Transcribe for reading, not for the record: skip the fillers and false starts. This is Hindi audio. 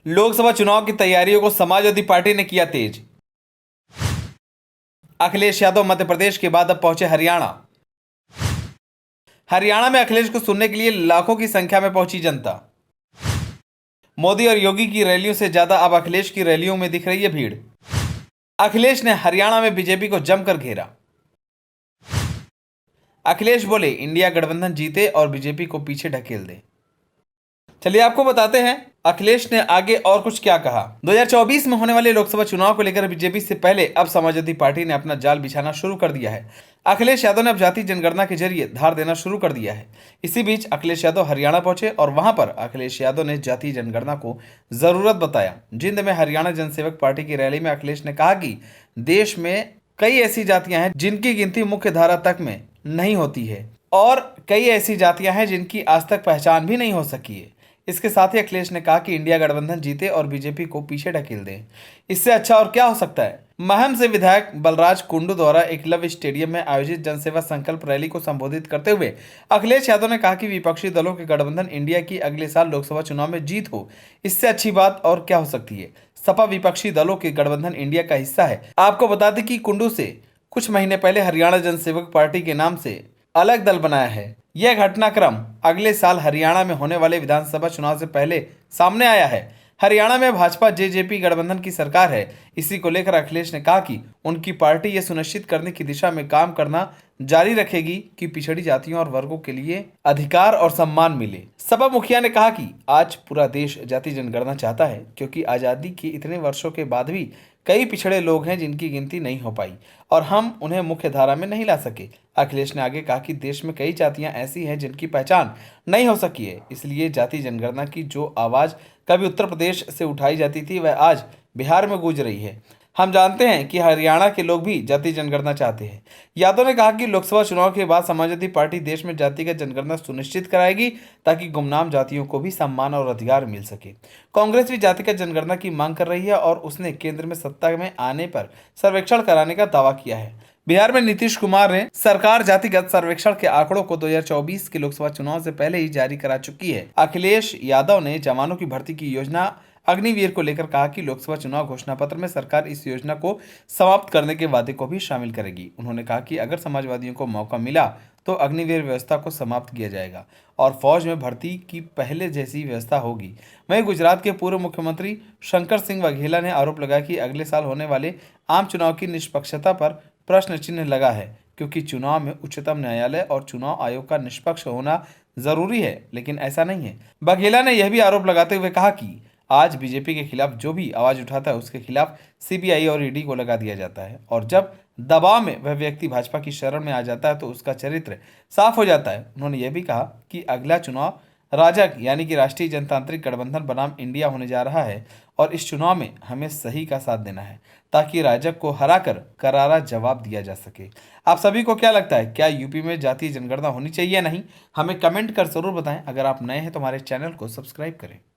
लोकसभा चुनाव की तैयारियों को समाजवादी पार्टी ने किया तेज। अखिलेश यादव मध्य प्रदेश के बाद अब पहुंचे हरियाणा। हरियाणा में अखिलेश को सुनने के लिए लाखों की संख्या में पहुंची जनता। मोदी और योगी की रैलियों से ज्यादा अब अखिलेश की रैलियों में दिख रही है भीड़। अखिलेश ने हरियाणा में बीजेपी को जमकर घेरा। अखिलेश बोले इंडिया गठबंधन जीते और बीजेपी को पीछे ढकेल दे। चलिए आपको बताते हैं अखिलेश ने आगे और कुछ क्या कहा। 2024 में होने वाले लोकसभा चुनाव को लेकर बीजेपी से पहले अब समाजवादी पार्टी ने अपना जाल बिछाना शुरू कर दिया है। अखिलेश यादव ने अब जाति जनगणना के जरिए धार देना शुरू कर दिया है। इसी बीच अखिलेश यादव हरियाणा पहुंचे और वहां पर अखिलेश यादव ने जाति जनगणना को जरूरत बताया। जिंद में हरियाणा जनसेवक पार्टी की रैली में अखिलेश ने कहा कि देश में कई ऐसी जातियां हैं जिनकी गिनती मुख्य धारा तक में नहीं होती है और कई ऐसी जातियां हैं जिनकी आज तक पहचान भी नहीं हो सकी है। इसके साथ ही अखिलेश ने कहा कि इंडिया गठबंधन जीते और बीजेपी को पीछे ढकेल दें। इससे अच्छा और क्या हो सकता है। महम से विधायक बलराज कुंडू द्वारा एकलव्य स्टेडियम में आयोजित जनसेवा संकल्प रैली को संबोधित करते हुए अखिलेश यादव ने कहा कि विपक्षी दलों के गठबंधन इंडिया की अगले साल लोकसभा चुनाव में जीत हो, इससे अच्छी बात और क्या हो सकती है। सपा विपक्षी दलों के गठबंधन इंडिया का हिस्सा है। आपको बता दें कि कुंडू से कुछ महीने पहले हरियाणा जनसेवक पार्टी के नाम से अलग दल बनाया है। यह घटनाक्रम अगले साल हरियाणा में होने वाले विधानसभा चुनाव से पहले सामने आया है। हरियाणा में भाजपा जेजेपी गठबंधन की सरकार है। इसी को लेकर अखिलेश ने कहा कि उनकी पार्टी यह सुनिश्चित करने की दिशा में काम करना जारी रखेगी कि पिछड़ी जातियों और वर्गों के लिए अधिकार और सम्मान मिले। सपा मुखिया ने कहा कि आज पूरा देश जाति जनगणना चाहता है क्योंकि आजादी के इतने वर्षों के बाद भी कई पिछड़े लोग हैं जिनकी गिनती नहीं हो पाई और हम उन्हें मुख्य धारा में नहीं ला सके। अखिलेश ने आगे कहा कि देश में कई जातियां ऐसी हैं जिनकी पहचान नहीं हो सकी है, इसलिए जाति जनगणना की जो आवाज कभी उत्तर प्रदेश से उठाई जाती थी वह आज बिहार में गूंज रही है। हम जानते हैं कि हरियाणा के लोग भी जाति जनगणना चाहते हैं। यादव ने कहा कि लोकसभा चुनाव के बाद समाजवादी पार्टी देश में जातिगत जनगणना सुनिश्चित कराएगी ताकि गुमनाम जातियों को भी सम्मान और अधिकार मिल सके। कांग्रेस भी जातिगत जनगणना की मांग कर रही है और उसने केंद्र में सत्ता में आने पर सर्वेक्षण कराने का दावा किया है। बिहार में नीतीश कुमार ने सरकार जातिगत सर्वेक्षण के आंकड़ों को 2024 के लोकसभा चुनाव से पहले ही जारी करा चुकी है। अखिलेश यादव ने जवानों की भर्ती की योजना अग्निवीर को लेकर कहा कि लोकसभा चुनाव घोषणा पत्र में सरकार इस योजना को समाप्त करने के वादे को भी शामिल करेगी। उन्होंने कहा कि अगर समाजवादियों को मौका मिला तो अग्निवीर व्यवस्था को समाप्त किया जाएगा और फौज में भर्ती की पहले जैसी व्यवस्था होगी। वहीं गुजरात के पूर्व मुख्यमंत्री शंकर सिंह वघेला ने आरोप लगाया कि अगले साल होने वाले आम चुनाव की निष्पक्षता पर प्रश्न चिन्ह लगा है क्योंकि चुनाव में उच्चतम न्यायालय और चुनाव आयोग का निष्पक्ष होना जरूरी है, लेकिन ऐसा नहीं है। बघेला ने यह भी आरोप लगाते हुए कहा कि आज बीजेपी के खिलाफ जो भी आवाज उठाता है उसके खिलाफ सीबीआई और ईडी को लगा दिया जाता है और जब दबाव में वह व्यक्ति भाजपा की शरण में आ जाता है तो उसका चरित्र साफ हो जाता है। उन्होंने यह भी कहा कि अगला चुनाव राजग यानी कि राष्ट्रीय जनतांत्रिक गठबंधन बनाम इंडिया होने जा रहा है और इस चुनाव में हमें सही का साथ देना है ताकि राजग को हराकर करारा जवाब दिया जा सके। आप सभी को क्या लगता है, क्या यूपी में जातीय जनगणना होनी चाहिए या नहीं? हमें कमेंट कर जरूर बताएं। अगर आप नए हैं तो हमारे चैनल को सब्सक्राइब करें।